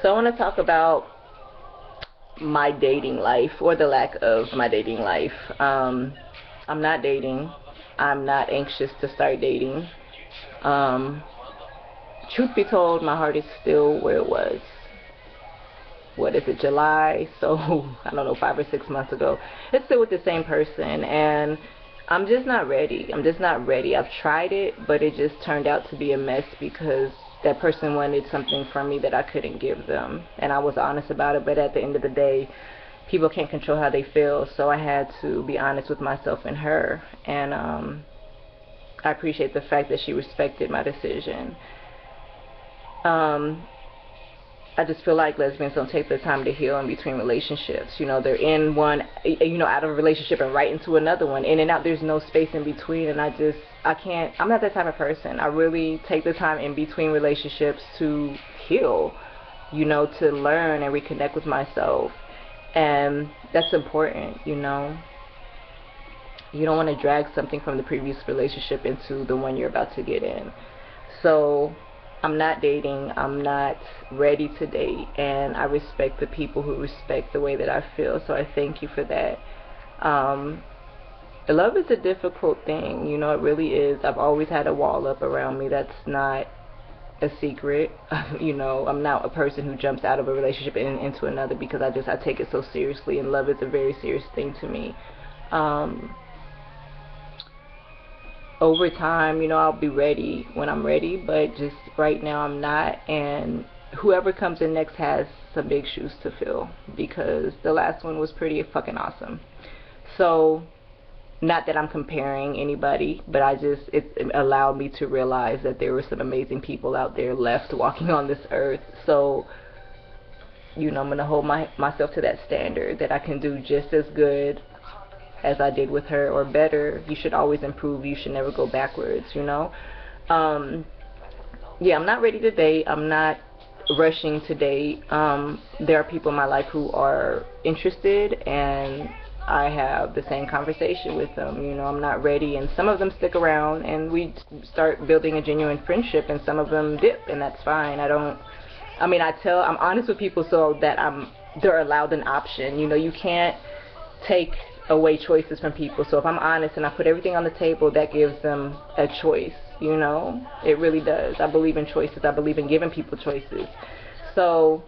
So I want to talk about my dating life, or the lack of my dating life. I'm not dating. I'm not anxious to start dating. Um, Truth be told, my heart is still where it was. What is it, July? So, I don't know, 5 or 6 months ago. It's still with the same person, and I'm just not ready. I'm just not ready. I've tried it, but it just turned out to be a mess because that person wanted something from me that I couldn't give them. And I was honest about it, but at the end of the day, people can't control how they feel, so I had to be honest with myself and her. And I appreciate the fact that she respected my decision. Um, I just feel like lesbians don't take the time to heal in between relationships. You know, they're in one, out of a relationship and right into another one. In and out, there's no space in between. And I can't, I'm not that type of person. I really take the time in between relationships to heal, to learn and reconnect with myself. And that's important. You don't want to drag something from the previous relationship into the one you're about to get in. So I'm not dating. I'm not ready to date, and I respect the people who respect the way that I feel, so I thank you for that. Love is a difficult thing, it really is. I've always had a wall up around me. That's not a secret. I'm not a person who jumps out of a relationship and into another because I take it so seriously, and love is a very serious thing to me. Over time, I'll be ready when I'm ready, but just right now I'm not, and whoever comes in next has some big shoes to fill because the last one was pretty fucking awesome. So, not that I'm comparing anybody, but it allowed me to realize that there were some amazing people out there left walking on this earth. So, I'm going to hold myself to that standard, that I can do just as good as I did with her, or better. You should always improve. You should never go backwards, Yeah, I'm not ready to date. I'm not rushing to date. There are people in my life who are interested, and I have the same conversation with them. I'm not ready, and some of them stick around, and we start building a genuine friendship, and some of them dip, and that's fine. I'm honest with people so that they're allowed an option. You can't take away choices from people. So if I'm honest and I put everything on the table, that gives them a choice. It really does. I believe in choices. I believe in giving people choices. So,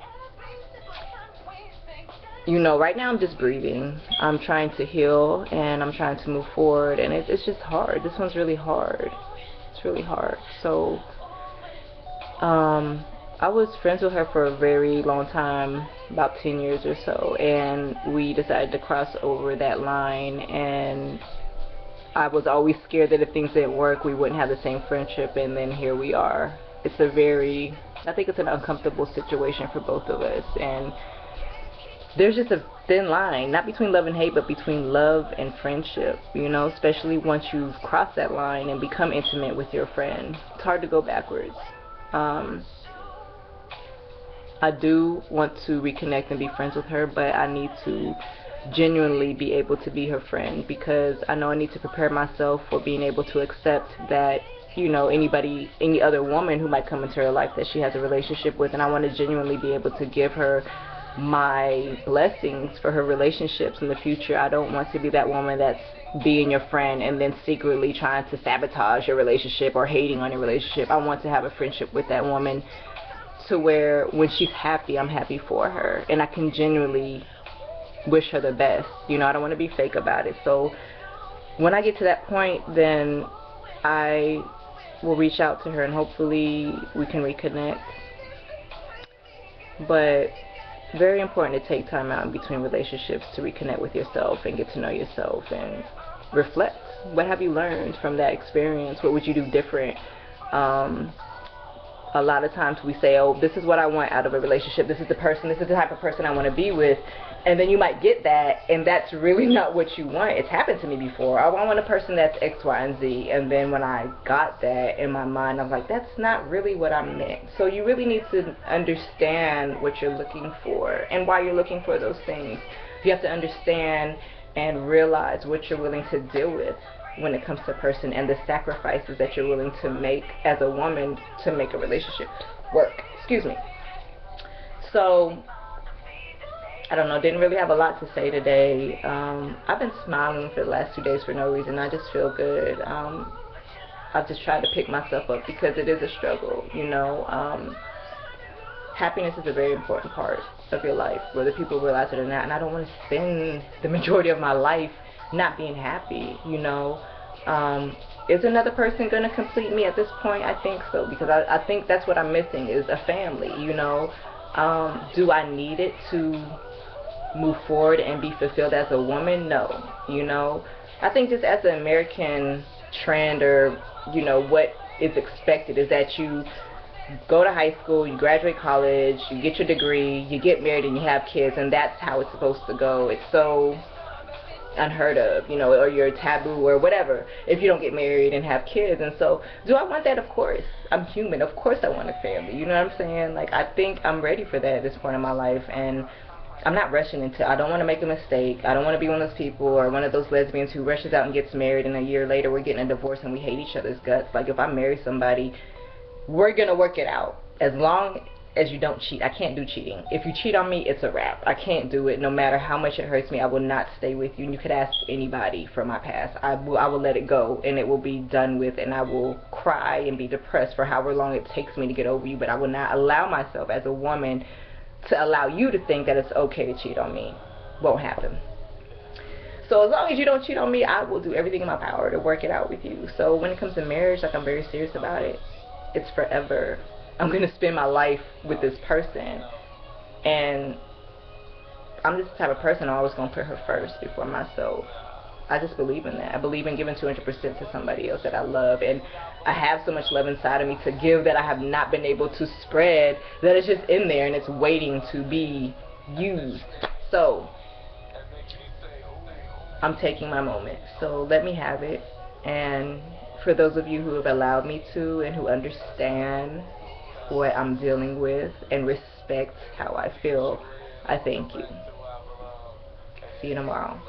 right now I'm just breathing. I'm trying to heal, and I'm trying to move forward, and it's just hard. This one's really hard. It's really hard. So, I was friends with her for a very long time, about 10 years or so, and we decided to cross over that line, and I was always scared that if things didn't work, we wouldn't have the same friendship, and then here we are. I think it's an uncomfortable situation for both of us, and there's just a thin line, not between love and hate, but between love and friendship, especially once you've crossed that line and become intimate with your friend. It's hard to go backwards. I do want to reconnect and be friends with her, but I need to genuinely be able to be her friend, because I know I need to prepare myself for being able to accept that, any other woman who might come into her life that she has a relationship with, and I want to genuinely be able to give her my blessings for her relationships in the future. I don't want to be that woman that's being your friend and then secretly trying to sabotage your relationship or hating on your relationship. I want to have a friendship with that woman to where when she's happy, I'm happy for her, and I can genuinely wish her the best. I don't want to be fake about it. So when I get to that point, then I will reach out to her, and hopefully we can reconnect. But very important to take time out in between relationships to reconnect with yourself and get to know yourself and reflect. What have you learned from that experience? What would you do different? A lot of times we say, oh, this is what I want out of a relationship. This is the type of person I want to be with. And then you might get that, and that's really not what you want. It's happened to me before. I want a person that's X, Y, and Z. And then when I got that in my mind, I'm like, that's not really what I meant. So you really need to understand what you're looking for and why you're looking for those things. You have to understand and realize what you're willing to deal with when it comes to a person, and the sacrifices that you're willing to make as a woman to make a relationship work. Excuse me. So I don't know, didn't really have a lot to say today. I've been smiling for the last 2 days for no reason. I just feel good. I've just tried to pick myself up because it is a struggle, you know. Happiness is a very important part of your life, whether people realize it or not. And I don't want to spend the majority of my life not being happy, you know. Is another person going to complete me at this point? I think so, because I think that's what I'm missing, is a family, you know. Do I need it to move forward and be fulfilled as a woman? No, you know. I think just as an American trend, or, you know, what is expected is that you go to high school, you graduate college, you get your degree, you get married, and you have kids, and that's how it's supposed to go. It's so unheard of, you know, or you're taboo or whatever if you don't get married and have kids. And so, do I want that? Of course. I'm human. Of course I want a family. You know what I'm saying? Like, I think I'm ready for that at this point in my life, and I'm not rushing into it. I don't want to make a mistake. I don't want to be one of those people or one of those lesbians who rushes out and gets married, and a year later we're getting a divorce and we hate each other's guts. Like, if I marry somebody, we're going to work it out. As long as you don't cheat. I can't do cheating. If you cheat on me, it's a wrap. I can't do it. No matter how much it hurts me, I will not stay with you. And you could ask anybody from my past. I will let it go, and it will be done with, and I will cry and be depressed for however long it takes me to get over you, but I will not allow myself as a woman to allow you to think that it's okay to cheat on me. Won't happen. So as long as you don't cheat on me, I will do everything in my power to work it out with you. So when it comes to marriage, like, I'm very serious about it. It's forever. I'm going to spend my life with this person, and I'm just the type of person I'm always going to put her first before myself. I just believe in that. I believe in giving 200% to somebody else that I love, and I have so much love inside of me to give that I have not been able to spread, that it's just in there and it's waiting to be used. So I'm taking my moment, so let me have it. And for those of you who have allowed me to, and who understand what I'm dealing with and respect how I feel, I thank you. See you tomorrow.